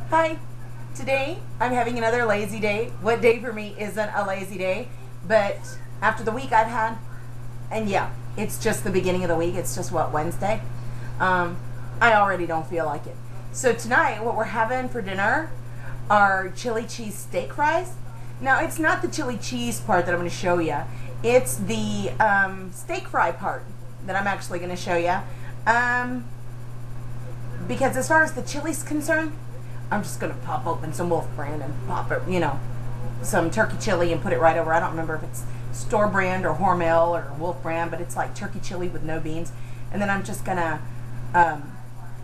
Hi, today I'm having another lazy day. What day for me isn't a lazy day, but after the week I've had, and yeah, it's just the beginning of the week, it's just what, Wednesday? I already don't feel like it. So tonight what we're having for dinner are chili cheese steak fries. Now it's not the chili cheese part that I'm going to show you, it's the steak fry part that I'm actually going to show you. Because as far as the chili's concerned, I'm just going to pop open some Wolf brand and pop it, some turkey chili and put it right over. I don't remember if it's store brand or Hormel or Wolf brand, but it's like turkey chili with no beans. And then I'm just going to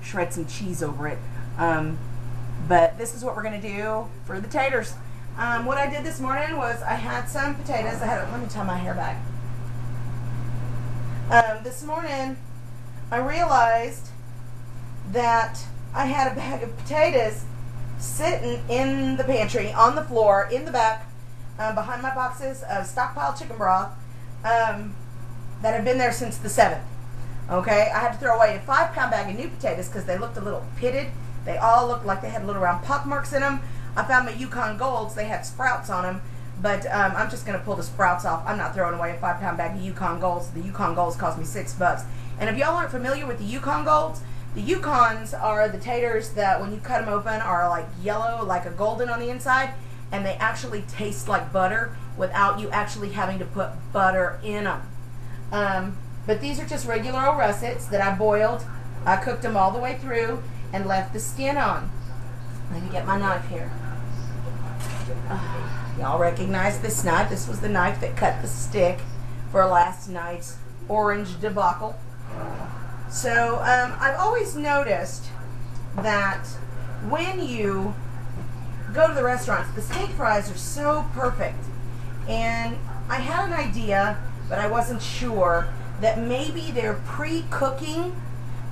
shred some cheese over it. But this is what we're going to do for the taters. What I did this morning was I had some potatoes. Let me tie my hair back. This morning I realized that I had a bag of potatoes sitting in the pantry, on the floor, in the back, behind my boxes of stockpiled chicken broth that have been there since the 7th. Okay, I had to throw away a 5-pound bag of new potatoes because they looked a little pitted. They all looked like they had little round pock marks in them. I found my Yukon Golds. They had sprouts on them, but I'm just going to pull the sprouts off. I'm not throwing away a 5-pound bag of Yukon Golds. The Yukon Golds cost me $6. And if y'all aren't familiar with the Yukon Golds, the Yukons are the taters that when you cut them open are like yellow, like a golden on the inside, and they actually taste like butter without you actually having to put butter in them. But these are just regular old russets that I boiled. I cooked them all the way through and left the skin on. Let me get my knife here. Y'all recognize this knife? This was the knife that cut the stick for last night's orange debacle. So I've always noticed that when you go to the restaurants, the steak fries are so perfect. And I had an idea, but I wasn't sure, that maybe they're pre-cooking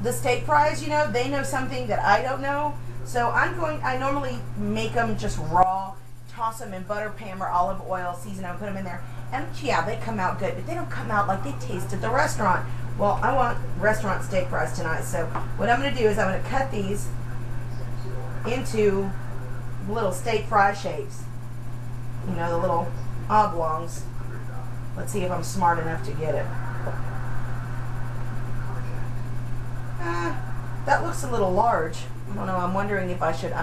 the steak fries. They know something that I don't know. So I normally make them just raw, toss them in butter, pan, or olive oil, season them, put them in there. And yeah, they come out good, but they don't come out like they taste at the restaurant. Well, I want restaurant steak fries tonight, so what I'm going to do is I'm going to cut these into little steak fry shapes. The little oblongs. Let's see if I'm smart enough to get it. That looks a little large. I don't know, I'm wondering if I should,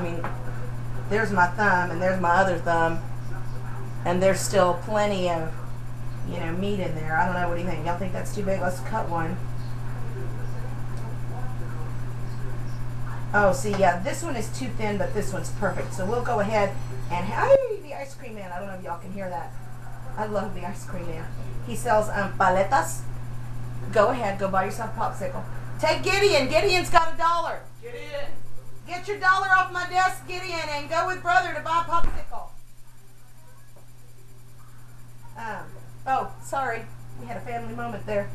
there's my thumb and there's my other thumb, and there's still plenty of meat in there. I don't know, what do you think? Y'all think that's too big? Let's cut one. Oh, see, yeah, this one is too thin, but this one's perfect. So we'll go ahead and, hey, the ice cream man. I don't know if y'all can hear that. I love the ice cream man. He sells paletas. Go ahead, go buy yourself a popsicle. Take Gideon. Gideon's got $1. Gideon. Get your $1 off my desk, Gideon, and go with brother to buy a popsicle. Oh, sorry. We had a family moment there.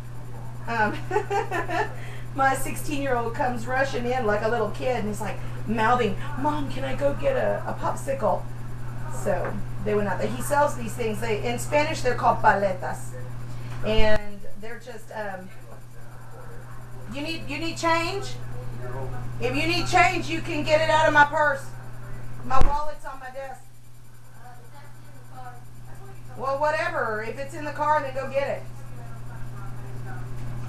My 16-year-old comes rushing in like a little kid, and he's like mouthing, "Mom, can I go get a popsicle?" So they went out there. He sells these things. In Spanish, they're called paletas, and they're just. You need change? If you need change, you can get it out of my purse. My wallet's on my desk. Well, whatever. If it's in the car, then go get it.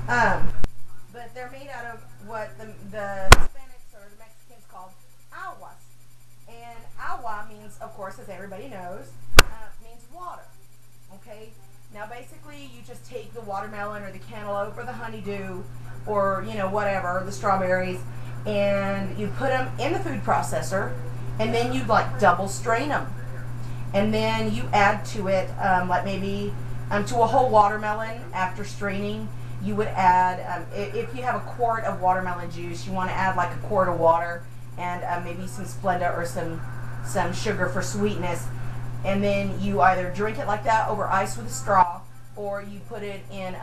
But they're made out of what the Hispanics or the Mexicans call aguas. And agua means, of course, as everybody knows, means water. Okay? Now, basically, you just take the watermelon or the cantaloupe or the honeydew or, whatever, the strawberries, and you put them in the food processor, and then you, double strain them. And then you add to it, maybe to a whole watermelon after straining, you would add, if you have a quart of watermelon juice, you want to add a quart of water and maybe some Splenda or some sugar for sweetness. And then you either drink it like that over ice with a straw, or you put it in,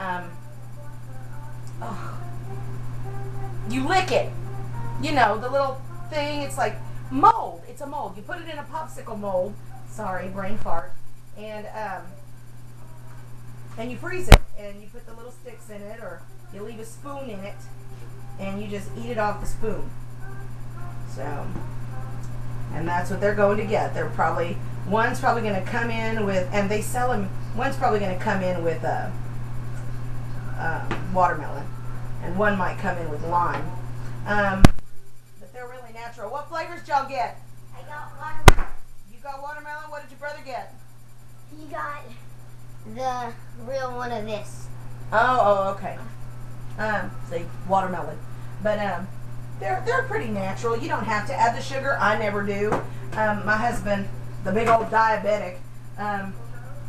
you lick it. The little thing, it's like mold. It's a mold. You put it in a popsicle mold. Sorry, brain fart. And you freeze it, and you put the little sticks in it, or you leave a spoon in it, and you just eat it off the spoon. So And that's what they're going to get. One's probably going to come in with, and they sell them, one's probably going to come in with watermelon, and one might come in with lime. But they're really natural. What flavors did y'all get? I got watermelon. You got watermelon? What did your brother get? He got the real one of this. Oh, okay. See, watermelon. But they're pretty natural. You don't have to add the sugar. I never do. My husband, the big old diabetic,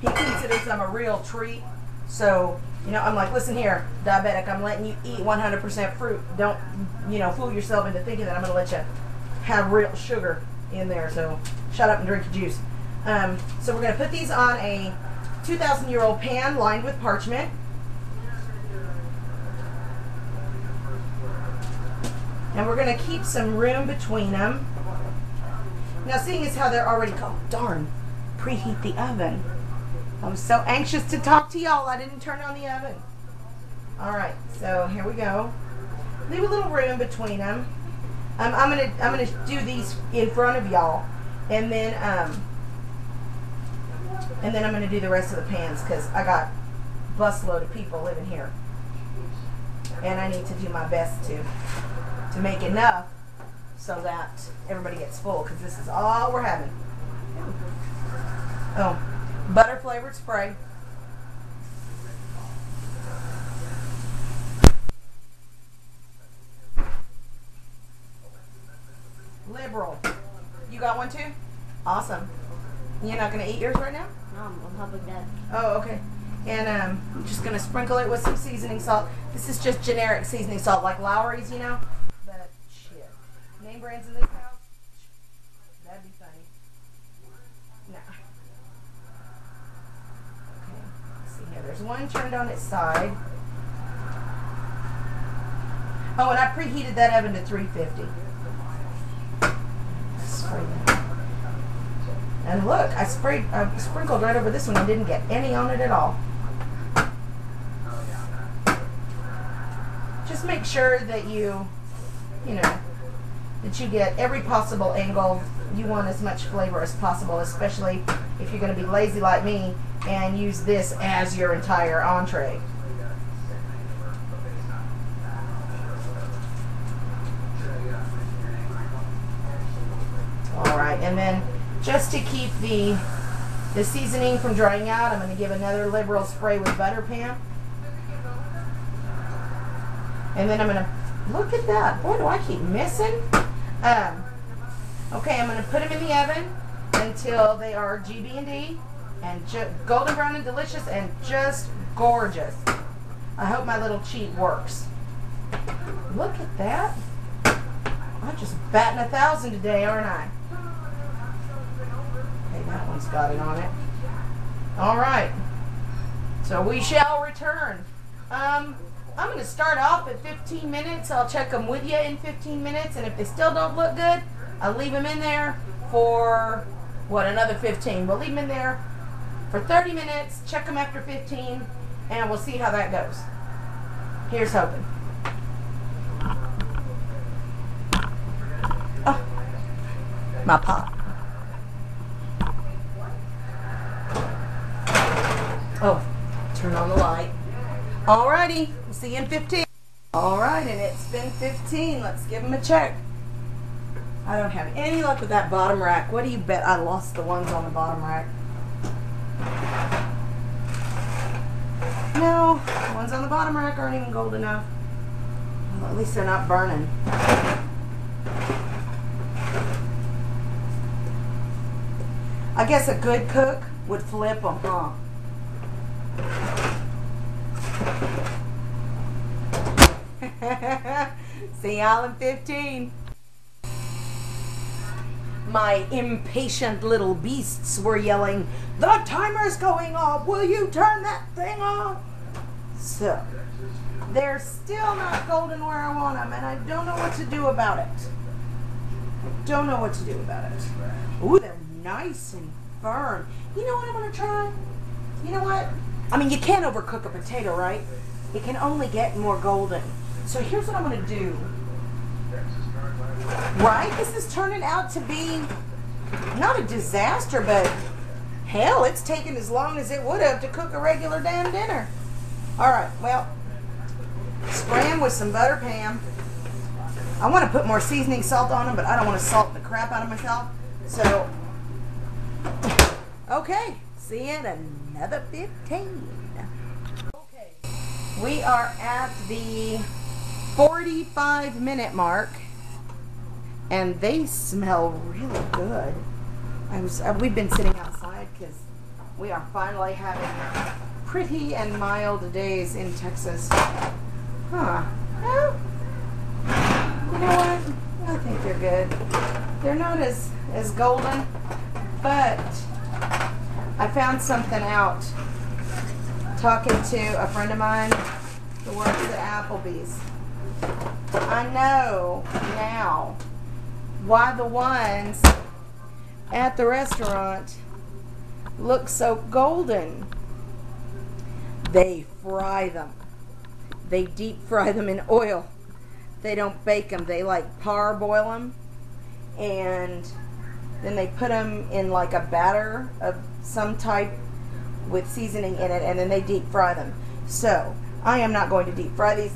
he considers them a real treat. So, I'm like, listen here, diabetic, I'm letting you eat 100% fruit. Don't, fool yourself into thinking that I'm going to let you have real sugar in there. So, shut up and drink your juice. So we're going to put these on a 2,000-year-old pan lined with parchment. And we're going to keep some room between them. Now, seeing as how they're already cold, darn, preheat the oven. I was so anxious to talk to y'all, I didn't turn on the oven. All right, so here we go. Leave a little room between them. I'm gonna do these in front of y'all, and then I'm gonna do the rest of the pans because I got a busload of people living here, and I need to do my best to make enough so that everybody gets full, because this is all we're having. Oh, butter flavored spray. Liberal. You got one too? Awesome. You're not going to eat yours right now? No, I'm helping Dad. Oh, okay. And I'm just going to sprinkle it with some seasoning salt. This is just generic seasoning salt, like Lowry's, But shit. Name brands in this house? That'd be funny. No. Okay. Let's see here. There's one turned on its side. Oh, and I preheated that oven to 350. And look, I sprinkled right over this one and didn't get any on it at all. Just make sure that that you get every possible angle. You want as much flavor as possible, especially if you're going to be lazy like me and use this as your entire entree. All right, and then just to keep the seasoning from drying out, I'm going to give another liberal spray with butter, Pam. And then I'm going to, look at that. Boy, do I keep missing. Okay, I'm going to put them in the oven until they are GB&D and golden brown and delicious and just gorgeous. I hope my little cheat works. Look at that. I'm just batting 1,000 today, aren't I? Okay, that one's got it on it. All right. So we shall return. I'm going to start off at 15 minutes. I'll check them with you in 15 minutes, and if they still don't look good, I'll leave them in there for, another 15. We'll leave them in there for 30 minutes, check them after 15, and we'll see how that goes. Here's hoping. Oh, my pot. Oh, turn on the light. Alrighty, we'll see you in 15. Alright, and it's been 15. Let's give them a check. I don't have any luck with that bottom rack. What do you bet I lost the ones on the bottom rack? No, the ones on the bottom rack aren't even gold enough. Well, at least they're not burning. I guess a good cook would flip them, huh? See y'all in 15. My impatient little beasts were yelling, "The timer's going off! Will you turn that thing off?" So, they're still not golden where I want them, and I don't know what to do about it. Ooh, they're nice and firm. You know what I'm going to try? You know what? I mean, you can't overcook a potato, right? It can only get more golden. So here's what I'm going to do. Right? This is turning out to be not a disaster, but hell, it's taken as long as it would have to cook a regular damn dinner. Alright, well, spray them with some butter Pam. I want to put more seasoning salt on them, but I don't want to salt the crap out of myself. So, okay, see you in another 15. Okay, we are at the 45-minute mark, and they smell really good. We've been sitting outside because we are finally having pretty and mild days in Texas. Huh. Well, you know what? I think they're good. They're not as golden, but I found something out talking to a friend of mine who works at Applebee's. I know now why the ones at the restaurant look so golden. They fry them. They deep fry them in oil. They don't bake them. They like parboil them, and then they put them in like a batter of some type with seasoning in it, and then they deep fry them. So I am not going to deep fry these.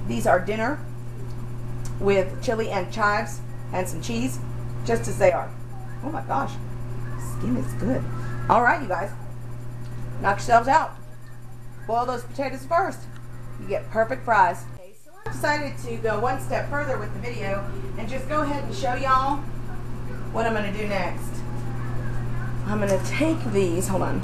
These are dinner with chili and chives and some cheese, just as they are. Oh my gosh, skin is good. All right, you guys, knock yourselves out. Boil those potatoes first. You get perfect fries. Okay, so I decided to go one step further with the video and just go ahead and show y'all what I'm going to do next. I'm going to take these, hold on.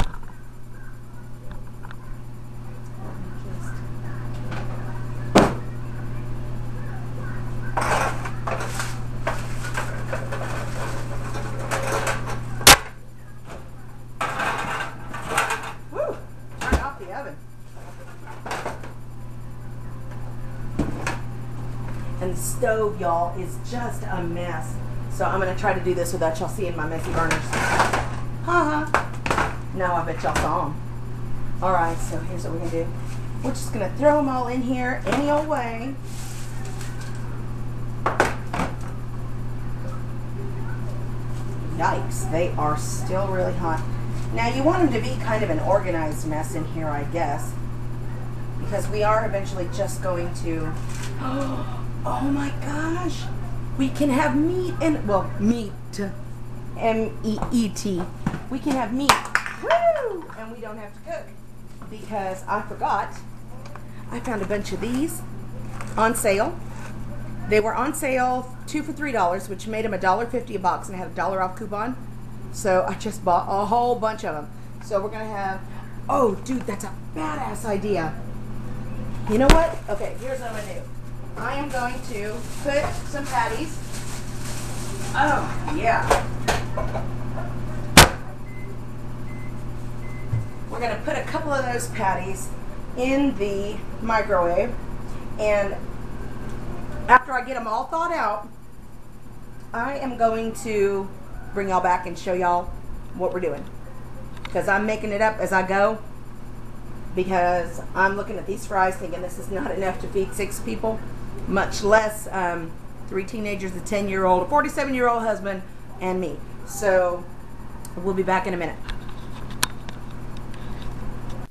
Woo! Turn off the oven. And the stove, y'all, is just a mess. So I'm going to try to do this without y'all seeing my messy burners. Now I bet y'all saw them. Alright, so here's what we're going to do. We're just going to throw them all in here any old way. Yikes, they are still really hot. Now you want them to be kind of an organized mess in here, I guess. Because we are eventually just going to... Oh my gosh! We can have meat and, well, meat. M-E-E-T. We can have meat. Woo! And we don't have to cook. Because I forgot. I found a bunch of these on sale. They were on sale 2 for $3, which made them $1.50 a box, and I had a $1 off coupon. So I just bought a whole bunch of them. So we're gonna have, oh dude, that's a badass idea. You know what? Okay, here's what I'm gonna do. I am going to put some patties. Oh, yeah. We're going to put a couple of those patties in the microwave. And after I get them all thawed out, I am going to bring y'all back and show y'all what we're doing. Because I'm making it up as I go. Because I'm looking at these fries thinking this is not enough to feed 6 people. Much less 3 teenagers, a 10-year-old, a 47-year-old husband, and me. So we'll be back in a minute.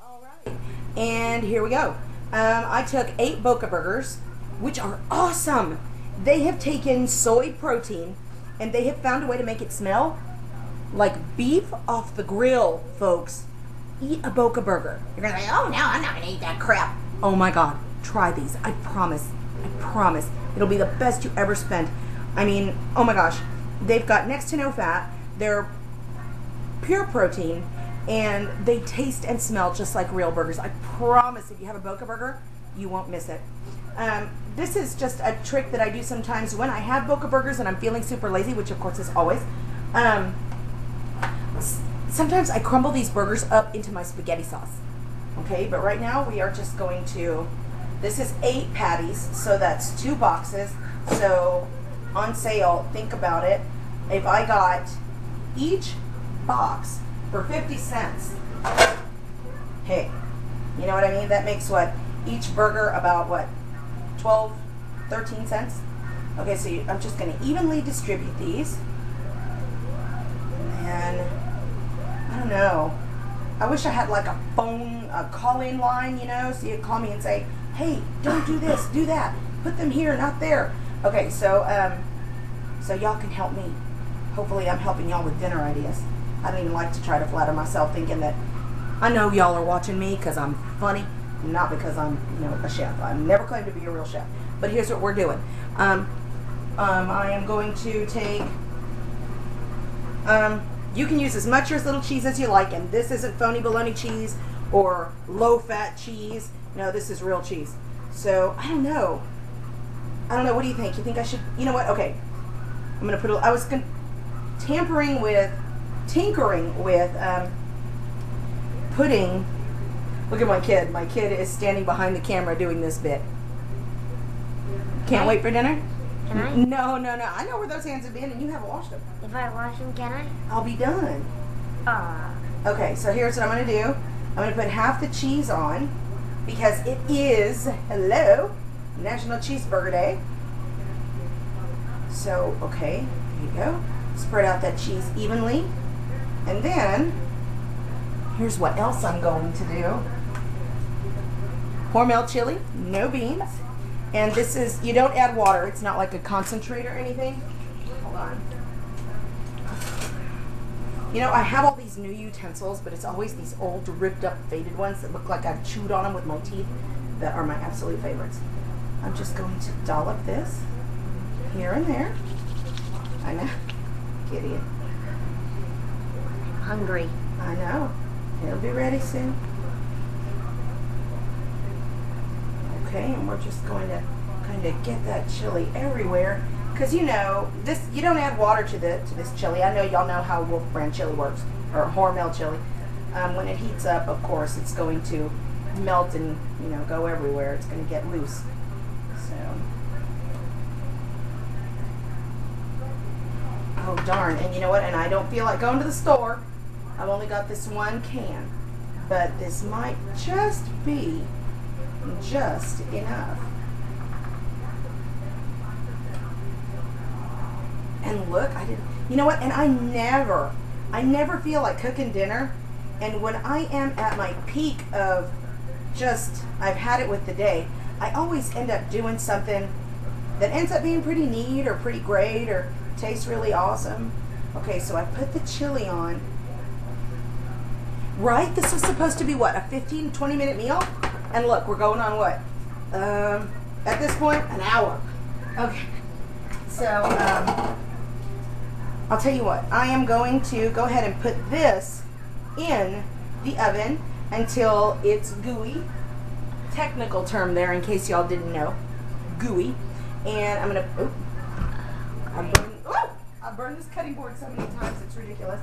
All right, and here we go. I took 8 Boca burgers, which are awesome. They have taken soy protein, and they have found a way to make it smell like beef off the grill, folks. Eat a Boca burger. You're gonna say, oh no, I'm not gonna eat that crap. Oh my God, try these. I promise. I promise. It'll be the best you ever spent. I mean, oh my gosh. They've got next to no fat. They're pure protein. And they taste and smell just like real burgers. I promise if you have a Boca burger, you won't miss it. This is just a trick that I do sometimes when I have Boca burgers and I'm feeling super lazy, which of course is always. Sometimes I crumble these burgers up into my spaghetti sauce. Okay, but right now we are just going to... This is 8 patties, so that's 2 boxes. So on sale, think about it. If I got each box for 50 cents, hey, you know what I mean? That makes what? Each burger about what? 12, 13 cents? Okay, so I'm just going to evenly distribute these. And I don't know. I wish I had like a phone, a call-in line, you know, so you'd call me and say, hey, don't do this, do that. Put them here, not there. Okay, so so y'all can help me. Hopefully I'm helping y'all with dinner ideas. I don't even like to try to flatter myself thinking that I know y'all are watching me because I'm funny, not because I'm, you know, a chef. I never claimed to be a real chef. But here's what we're doing. I am going to take, you can use as much or as little cheese as you like, and this isn't phony bologna cheese or low-fat cheese. No, this is real cheese. So, I don't know. What do you think? You think I should, you know what? Okay. I'm going to put I was tinkering with putting, look at my kid. My kid is standing behind the camera doing this bit. Can't wait for dinner? Can I? No. I know where those hands have been and you haven't washed them. If I wash them, can I? I'll be done. Okay, so here's what I'm going to do. I'm going to put half the cheese on because it is, hello, National Cheeseburger Day. So, okay, there you go. Spread out that cheese evenly. And then, here's what else I'm going to do. Hormel chili, no beans. And this is, you don't add water. It's not like a concentrate or anything. Hold on. You know, I have all these new utensils, but it's always these old, ripped up, faded ones that look like I've chewed on them with my teeth that are my absolute favorites. I'm just going to dollop this here and there. I know. Gideon. I'm hungry. I know. It'll be ready soon. Okay, and we're just going to kind of get that chili everywhere. Because you know, this, you don't add water to this chili. I know y'all know how Wolf brand chili works, or Hormel chili. When it heats up, of course, it's going to melt and, you know, go everywhere. It's going to get loose. So, oh darn! And you know what? And I don't feel like going to the store. I've only got this one can, but this might just be just enough. And look, I didn't, you know what, and I never feel like cooking dinner, and when I am at my peak of just, I've had it with the day, I always end up doing something that ends up being pretty neat or pretty great or tastes really awesome. Okay, so I put the chili on. Right, this was supposed to be what, a 15-20 minute meal? And look, we're going on what? At this point, an hour. Okay, so, I'll tell you what, I am going to go ahead and put this in the oven until it's gooey. Technical term there in case y'all didn't know. Gooey. And I'm going to, I burned this cutting board so many times it's ridiculous.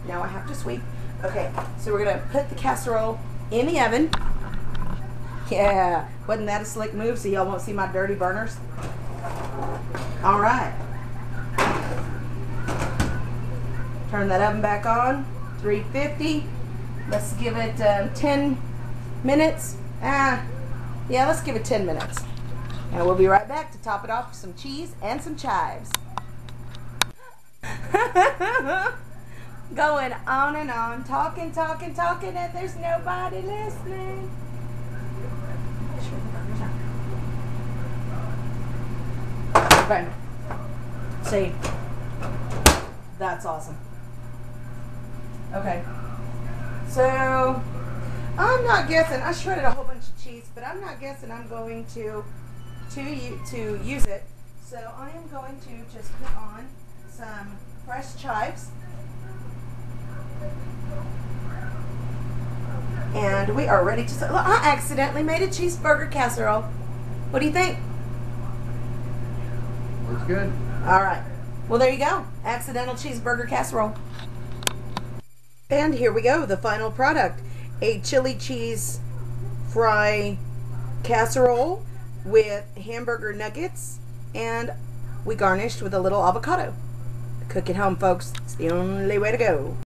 Now I have to sweep. Okay, so we're going to put the casserole in the oven. Yeah, wasn't that a slick move so y'all won't see my dirty burners? All right. Turn that oven back on, 350. Let's give it 10 minutes. Yeah, let's give it 10 minutes. And we'll be right back to top it off with some cheese and some chives. Going on and on, talking, and there's nobody listening. Okay. See, that's awesome. Okay, so I'm not guessing. I shredded a whole bunch of cheese, but I'm not guessing I'm going to use it. So I am going to just put on some fresh chives, and we are ready to. Look, I accidentally made a cheeseburger casserole. What do you think? Looks good. All right. Well, there you go. Accidental cheeseburger casserole. And here we go, the final product. A chili cheese fry casserole with hamburger nuggets, and we garnished with a little avocado. Cook at home, folks. It's the only way to go.